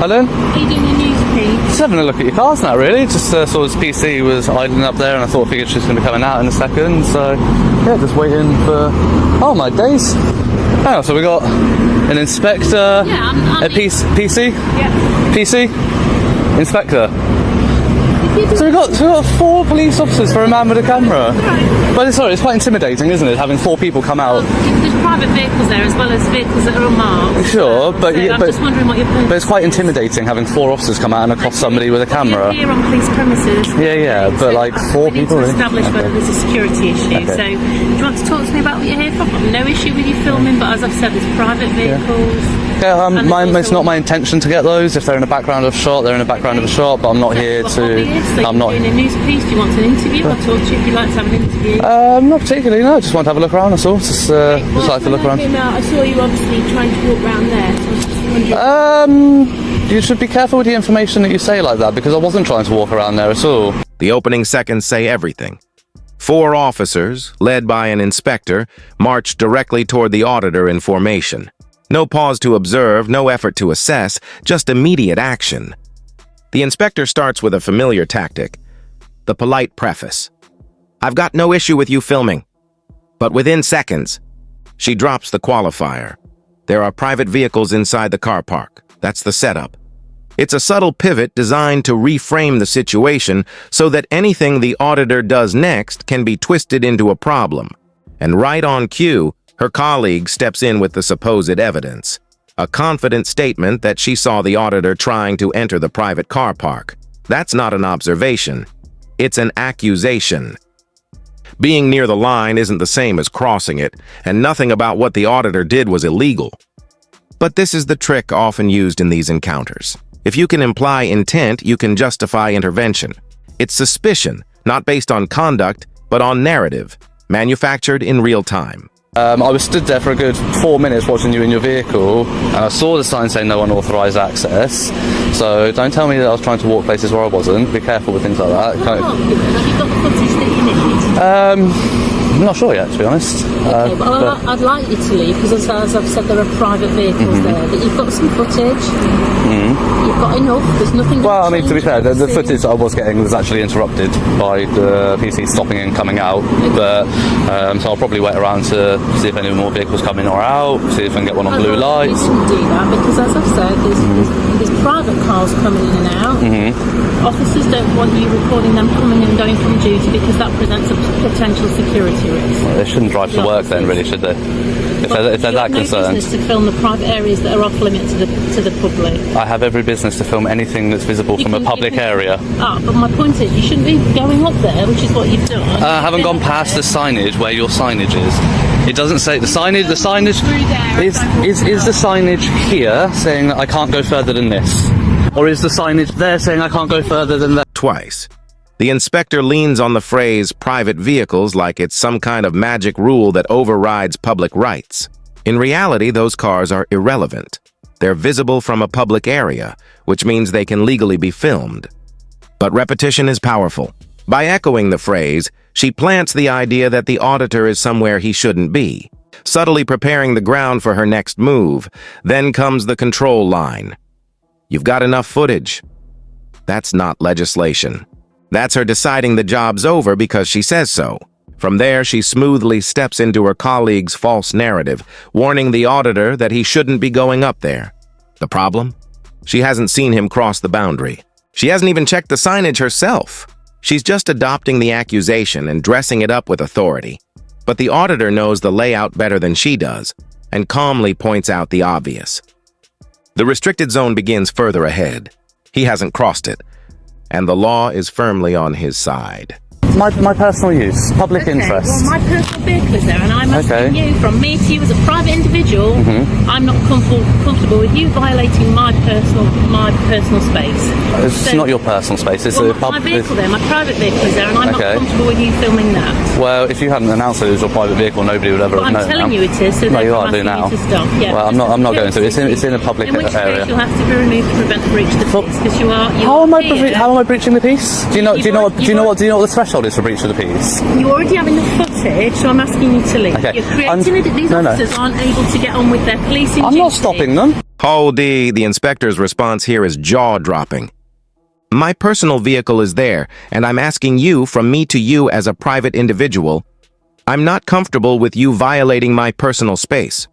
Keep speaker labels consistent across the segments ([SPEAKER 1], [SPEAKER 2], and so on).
[SPEAKER 1] Pardon?
[SPEAKER 2] Are you doing a news piece?
[SPEAKER 1] Just having a look at your cars now, really. Just saw his PC was idling up there, and I figured she was going to be coming out in a second. So, yeah, just waiting for... Oh, my days. Oh, so we got an inspector, a PC?
[SPEAKER 2] Yeah.
[SPEAKER 1] PC? Inspector. So we've got 4 police officers for a man with a camera. But it's quite intimidating, isn't it, having 4 people come out?
[SPEAKER 2] There's private vehicles there as well as vehicles that are unmarked.
[SPEAKER 1] Sure, but
[SPEAKER 2] I'm just wondering what your purpose
[SPEAKER 1] but it's quite intimidating having 4 officers come out and across somebody with a camera.
[SPEAKER 2] You're here on police premises.
[SPEAKER 1] Yeah, but like 4 people.
[SPEAKER 2] We need to establish whether there's a security issue.
[SPEAKER 1] Okay.
[SPEAKER 2] So, do you want to talk to me about what you're here for? I've got no issue with you filming, but as I've said, there's private vehicles.
[SPEAKER 1] Yeah, it's not my intention to get those. If they're in the background of a shot, they're in the background of a shot. But I'm not here to. I'm not
[SPEAKER 2] doing a news piece. Do you want an interview? I'll talk to you if you'd like to have an interview.
[SPEAKER 1] Not particularly. No, just want to have a look around. That's all. Just like to look around.
[SPEAKER 2] I saw you obviously trying to walk around there. So I was just wondering.
[SPEAKER 1] You should be careful with the information that you say like that, because I wasn't trying to walk around there at all.
[SPEAKER 3] The opening seconds say everything. 4 officers, led by an inspector, marched directly toward the auditor in formation. No pause to observe, no effort to assess, just immediate action. The inspector starts with a familiar tactic, the polite preface. "I've got no issue with you filming." But within seconds, she drops the qualifier. There are private vehicles inside the car park. That's the setup. It's a subtle pivot designed to reframe the situation so that anything the auditor does next can be twisted into a problem. And right on cue, her colleague steps in with the supposed evidence. A confident statement that she saw the auditor trying to enter the private car park. That's not an observation. It's an accusation. Being near the line isn't the same as crossing it, and nothing about what the auditor did was illegal. But this is the trick often used in these encounters. If you can imply intent, you can justify intervention. It's suspicion, not based on conduct, but on narrative, manufactured in real time.
[SPEAKER 1] I was stood there for a good 4 minutes watching you in your vehicle, and I saw the sign saying no unauthorised access. So don't tell me that I was trying to walk places where I wasn't. Be careful with things like that.
[SPEAKER 2] Have you got the footage that you need?
[SPEAKER 1] I'm not sure yet, to be honest.
[SPEAKER 2] Okay, but I'd like you to leave, because as I've said, there are private vehicles there, but you've got some footage. You've got enough. There's nothing.
[SPEAKER 1] Well, I mean, to be fair, the footage that I was getting was actually interrupted by the PC stopping and coming out. But so I'll probably wait around to see if any more vehicles come in or out, see if I can get one on blue lights.
[SPEAKER 2] You shouldn't do that, because as I've said, there's private cars coming in and out. Officers don't want you recording them coming and going from duty, because that presents a potential security risk.
[SPEAKER 1] Well, they shouldn't drive to work then, really, should they? If they're that concerned.
[SPEAKER 2] You have no business to film the private areas that are off limit to the public.
[SPEAKER 1] I have every business to film anything that's visible from a public area.
[SPEAKER 2] But my point is, you shouldn't be going up there, which is what you've done.
[SPEAKER 1] I haven't gone past the signage where your signage is. It doesn't say the signage. The signage is the signage here saying that I can't go further than this, or is the signage there saying I can't go further than that?
[SPEAKER 3] Twice. The inspector leans on the phrase private vehicles like it's some kind of magic rule that overrides public rights. In reality, those cars are irrelevant. They're visible from a public area, which means they can legally be filmed. But repetition is powerful. By echoing the phrase, she plants the idea that the auditor is somewhere he shouldn't be, subtly preparing the ground for her next move. Then comes the control line. You've got enough footage. That's not legislation. That's her deciding the job's over because she says so. From there, she smoothly steps into her colleague's false narrative, warning the auditor that he shouldn't be going up there. The problem? She hasn't seen him cross the boundary. She hasn't even checked the signage herself. She's just adopting the accusation and dressing it up with authority. But the auditor knows the layout better than she does, and calmly points out the obvious. The restricted zone begins further ahead. He hasn't crossed it, and the law is firmly on his side.
[SPEAKER 1] My personal use, public interest.
[SPEAKER 2] Well, my personal vehicle is there, and I'm asking you, from me to you as a private individual, I'm not comfortable with you violating my personal space.
[SPEAKER 1] It's not your personal space. It's
[SPEAKER 2] my vehicle there, my private vehicle is there, and I'm not comfortable with you filming that.
[SPEAKER 1] Well, if you hadn't announced that it was your private vehicle, nobody would ever have known.
[SPEAKER 2] I'm telling you it is, so
[SPEAKER 1] no, you are
[SPEAKER 2] I'm
[SPEAKER 1] doing now.
[SPEAKER 2] asking you to stop. Yeah,
[SPEAKER 1] well, I'm not going to. It's in a public area.
[SPEAKER 2] In which case, you'll have to be removed to prevent the breach of the peace, because you are.
[SPEAKER 1] How am I breaching the peace? Do you know what the threshold bodies for breach of the peace.
[SPEAKER 2] You already have enough footage, so I'm asking you to leave.
[SPEAKER 1] Okay.
[SPEAKER 2] You're creating these officers aren't able to get on with their policing
[SPEAKER 1] I'm
[SPEAKER 2] duty.
[SPEAKER 1] not stopping them.
[SPEAKER 3] Hold-y, the inspector's response here is jaw-dropping. My personal vehicle is there, and I'm asking you from me to you as a private individual. I'm not comfortable with you violating my personal space.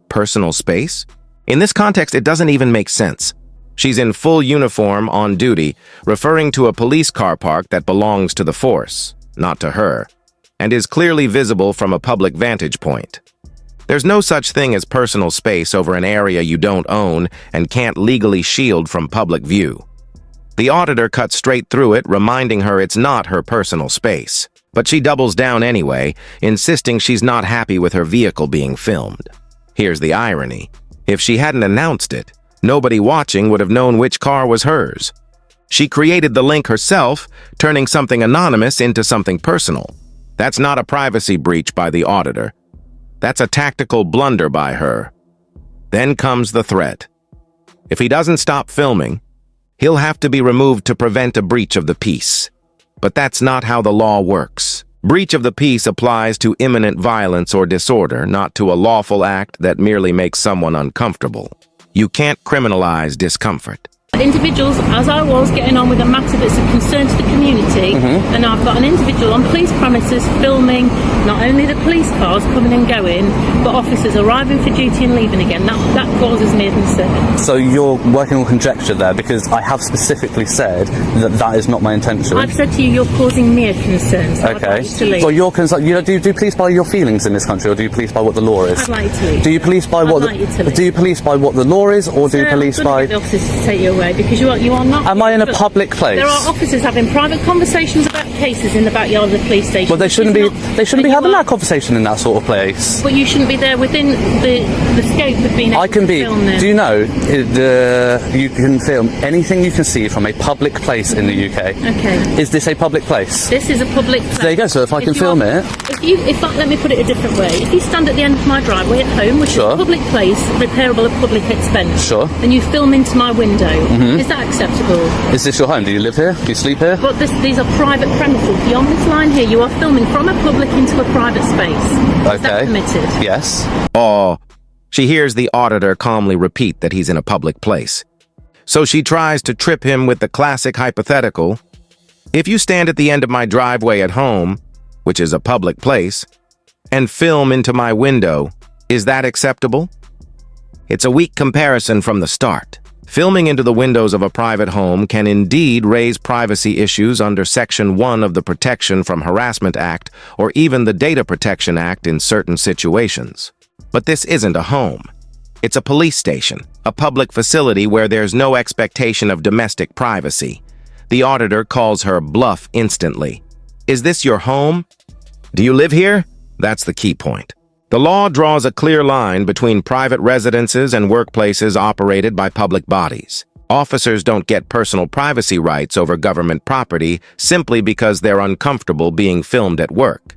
[SPEAKER 3] Personal space? In this context, it doesn't even make sense. She's in full uniform on duty, referring to a police car park that belongs to the force, not to her, and is clearly visible from a public vantage point. There's no such thing as personal space over an area you don't own and can't legally shield from public view. The auditor cuts straight through it, reminding her it's not her personal space. But she doubles down anyway, insisting she's not happy with her vehicle being filmed. Here's the irony. If she hadn't announced it, nobody watching would have known which car was hers. She created the link herself, turning something anonymous into something personal. That's not a privacy breach by the auditor. That's a tactical blunder by her. Then comes the threat. If he doesn't stop filming, he'll have to be removed to prevent a breach of the peace. But that's not how the law works. Breach of the peace applies to imminent violence or disorder, not to a lawful act that merely makes someone uncomfortable. You can't criminalize discomfort.
[SPEAKER 2] Individuals, as I was, getting on with a matter that's a concern to the community, and I've got an individual on police premises filming not only the police cars coming and going, but officers arriving for duty and leaving again. That causes me a concern.
[SPEAKER 1] So you're working on conjecture there, because I have specifically said that is not my intention.
[SPEAKER 2] I've said to you, you're causing me a concern. So I'd
[SPEAKER 1] Okay.
[SPEAKER 2] like you to leave.
[SPEAKER 1] So you're concerned. Do police by your feelings in this country, or do you police by what the law is?
[SPEAKER 2] I'd like you to leave.
[SPEAKER 1] Do you police by
[SPEAKER 2] I'd
[SPEAKER 1] what?
[SPEAKER 2] like you to leave.
[SPEAKER 1] Do you police by what the law is, or do you
[SPEAKER 2] Sir,
[SPEAKER 1] police
[SPEAKER 2] I'm gonna
[SPEAKER 1] by?
[SPEAKER 2] get the officers to take you away because you are not.
[SPEAKER 1] Am I in a public place?
[SPEAKER 2] There are officers having private conversations about cases in the backyard of the police station.
[SPEAKER 1] Well, they shouldn't be. They shouldn't be having that
[SPEAKER 2] conversation.
[SPEAKER 1] conversation in that sort of place.
[SPEAKER 2] But you shouldn't be there within the scope of being able
[SPEAKER 1] I can
[SPEAKER 2] to
[SPEAKER 1] be.
[SPEAKER 2] film this.
[SPEAKER 1] Do you know you can film anything you can see from a public place in the UK?
[SPEAKER 2] Okay.
[SPEAKER 1] Is this a public place?
[SPEAKER 2] This is a public place.
[SPEAKER 1] There you go. So if I can
[SPEAKER 2] you
[SPEAKER 1] film
[SPEAKER 2] are-
[SPEAKER 1] it.
[SPEAKER 2] Let me put it a different way. If you stand at the end of my driveway at home, which
[SPEAKER 1] Sure.
[SPEAKER 2] is a public place, repairable at public expense,
[SPEAKER 1] Sure.
[SPEAKER 2] and you film into my window, is that acceptable?
[SPEAKER 1] Is this your home? Do you live here? Do you sleep here?
[SPEAKER 2] But these are private premises. Beyond this line here, you are filming from a public into a private space. Is that
[SPEAKER 1] Okay.
[SPEAKER 2] permitted?
[SPEAKER 1] Yes.
[SPEAKER 3] Oh, she hears the auditor calmly repeat that he's in a public place. So she tries to trip him with the classic hypothetical. If you stand at the end of my driveway at home, which is a public place, and film into my window, is that acceptable? It's a weak comparison from the start. Filming into the windows of a private home can indeed raise privacy issues under Section 1 of the Protection from Harassment Act or even the Data Protection Act in certain situations. But this isn't a home. It's a police station, a public facility where there's no expectation of domestic privacy. The auditor calls her bluff instantly. Is this your home? Do you live here? That's the key point. The law draws a clear line between private residences and workplaces operated by public bodies. Officers don't get personal privacy rights over government property simply because they're uncomfortable being filmed at work.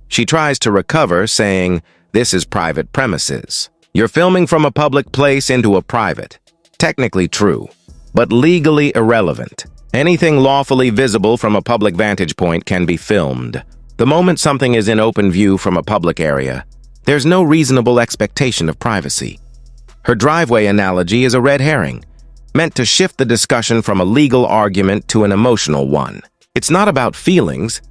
[SPEAKER 3] She tries to recover, saying, "This is private premises. You're filming from a public place into a private." Technically true, but legally irrelevant. Anything lawfully visible from a public vantage point can be filmed. The moment something is in open view from a public area, there's no reasonable expectation of privacy. Her driveway analogy is a red herring, meant to shift the discussion from a legal argument to an emotional one. It's not about feelings,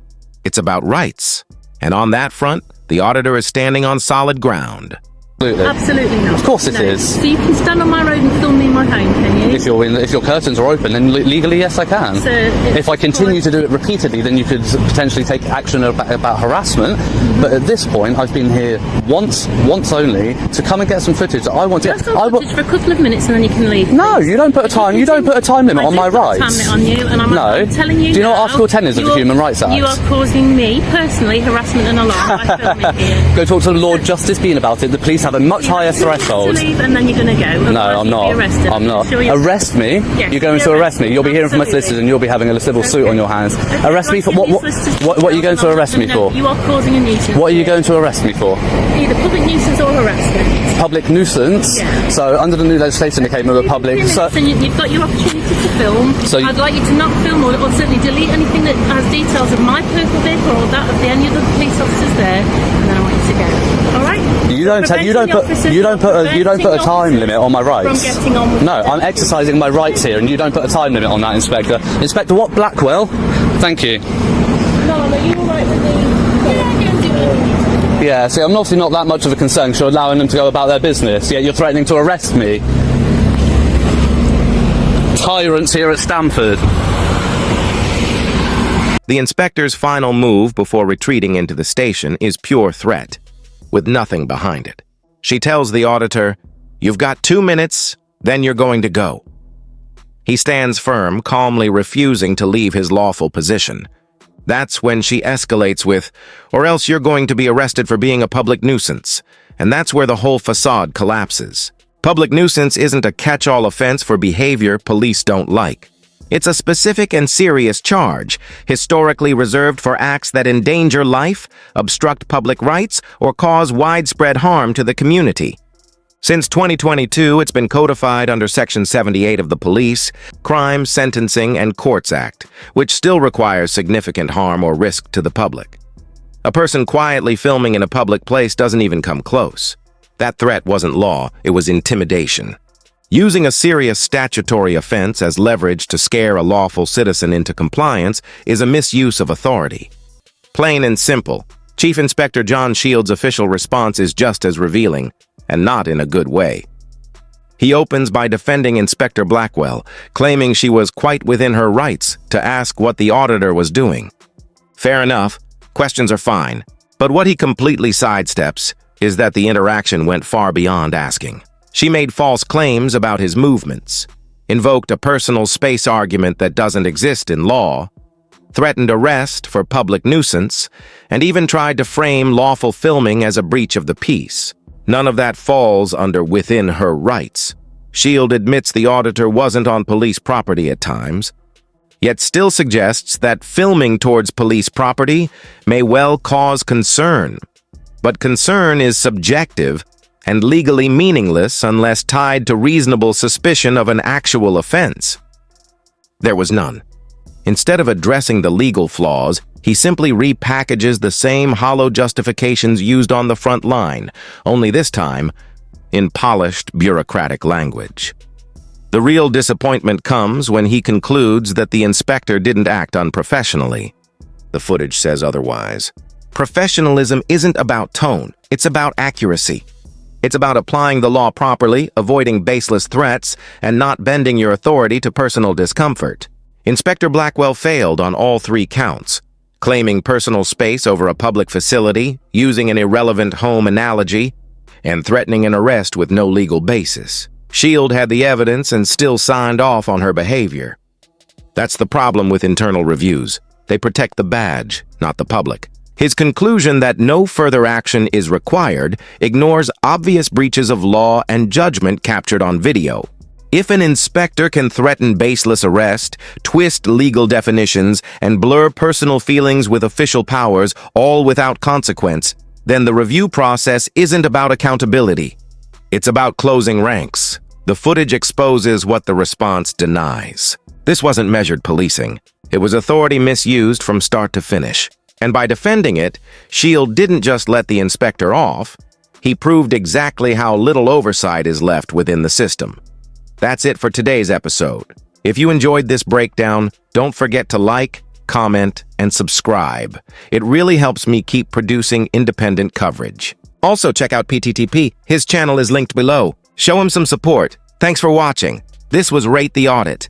[SPEAKER 3] it's about rights. And on that front, the auditor is standing on solid ground.
[SPEAKER 1] Absolutely.
[SPEAKER 2] Absolutely not.
[SPEAKER 1] Of course it is.
[SPEAKER 2] So you can stand on my road and film me in my home, can you?
[SPEAKER 1] If your curtains are open, then legally, yes, I can.
[SPEAKER 2] So
[SPEAKER 1] if I continue to do it repeatedly, then you could potentially take action about harassment. But at this point, I've been here once only, to come and get some footage that I want to
[SPEAKER 2] Just
[SPEAKER 1] get.
[SPEAKER 2] on footage for a couple of minutes and then you can leave.
[SPEAKER 1] No, you don't put a time. You don't put a time limit on my rights.
[SPEAKER 2] I do put a time limit on you, and I'm telling you.
[SPEAKER 1] Do you know
[SPEAKER 2] now,
[SPEAKER 1] what Article 10 is of the Human Rights Act?
[SPEAKER 2] You are causing me personally harassment and alarm by filming here.
[SPEAKER 1] Go talk to the Lord Justice Bean about it. The police have a much higher threshold.
[SPEAKER 2] To leave and then you're going to go.
[SPEAKER 1] No, I'm not.
[SPEAKER 2] Be arrested.
[SPEAKER 1] I'm not.
[SPEAKER 2] Sure
[SPEAKER 1] arrest me?
[SPEAKER 2] Yes,
[SPEAKER 1] You're going to arrest me. You'll be hearing from my
[SPEAKER 2] absolutely.
[SPEAKER 1] solicitors and you'll be having a civil suit on your hands.
[SPEAKER 2] Okay,
[SPEAKER 1] Arrest me for
[SPEAKER 2] right,
[SPEAKER 1] what?
[SPEAKER 2] give me solicitors'
[SPEAKER 1] What are you going to
[SPEAKER 2] details,
[SPEAKER 1] arrest me
[SPEAKER 2] and
[SPEAKER 1] for?
[SPEAKER 2] You are causing a nuisance.
[SPEAKER 1] What are you going to arrest me for?
[SPEAKER 2] Either public nuisance or harassment.
[SPEAKER 1] Public nuisance.
[SPEAKER 2] Yeah.
[SPEAKER 1] So under the new legislation that came with public. So
[SPEAKER 2] And you've got your opportunity to film.
[SPEAKER 1] So
[SPEAKER 2] I'd like you to not film or certainly delete anything that has details of my personal vehicle or that of any other police officers there, and then I want you to go. All right?
[SPEAKER 1] you don't put a time limit on my rights.
[SPEAKER 2] From getting on with
[SPEAKER 1] No, I'm exercising my rights here, and you don't put a time limit on that, Inspector. Inspector, what? Blackwell? Thank you.
[SPEAKER 2] No, are you all right with the... Yeah,
[SPEAKER 1] Yeah, see, I'm obviously not that much of a concern because you're allowing them to go about their business, yet you're threatening to arrest me. Tyrants here at Stamford.
[SPEAKER 3] The inspector's final move before retreating into the station is pure threat, with nothing behind it. She tells the auditor, "You've got 2 minutes, then you're going to go." He stands firm, calmly refusing to leave his lawful position. That's when she escalates with, "Or else you're going to be arrested for being a public nuisance." And that's where the whole facade collapses. Public nuisance isn't a catch-all offense for behavior police don't like. It's a specific and serious charge, historically reserved for acts that endanger life, obstruct public rights, or cause widespread harm to the community. Since 2022, it's been codified under Section 78 of the Police, Crime, Sentencing, and Courts Act, which still requires significant harm or risk to the public. A person quietly filming in a public place doesn't even come close. That threat wasn't law, it was intimidation. Using a serious statutory offense as leverage to scare a lawful citizen into compliance is a misuse of authority. Plain and simple, Chief Inspector John Shields' official response is just as revealing, and not in a good way. He opens by defending Inspector Blackwell, claiming she was quite within her rights to ask what the auditor was doing. Fair enough, questions are fine, but what he completely sidesteps is that the interaction went far beyond asking. She made false claims about his movements, invoked a personal space argument that doesn't exist in law, threatened arrest for public nuisance, and even tried to frame lawful filming as a breach of the peace. None of that falls under within her rights. Shield admits the auditor wasn't on police property at times, yet still suggests that filming towards police property may well cause concern. But concern is subjective and legally meaningless unless tied to reasonable suspicion of an actual offense. There was none. Instead of addressing the legal flaws, he simply repackages the same hollow justifications used on the front line, only this time in polished bureaucratic language. The real disappointment comes when he concludes that the inspector didn't act unprofessionally. The footage says otherwise. Professionalism isn't about tone, it's about accuracy. It's about applying the law properly, avoiding baseless threats, and not bending your authority to personal discomfort. Inspector Blackwell failed on all 3 counts, claiming personal space over a public facility, using an irrelevant home analogy, and threatening an arrest with no legal basis. Shield had the evidence and still signed off on her behavior. That's the problem with internal reviews. They protect the badge, not the public. His conclusion that no further action is required ignores obvious breaches of law and judgment captured on video. If an inspector can threaten baseless arrest, twist legal definitions, and blur personal feelings with official powers, all without consequence, then the review process isn't about accountability. It's about closing ranks. The footage exposes what the response denies. This wasn't measured policing. It was authority misused from start to finish. And by defending it, Shield didn't just let the inspector off, he proved exactly how little oversight is left within the system. That's it for today's episode. If you enjoyed this breakdown, don't forget to like, comment, and subscribe. It really helps me keep producing independent coverage. Also check out PTTP, his channel is linked below. Show him some support. Thanks for watching. This was Rate the Audit.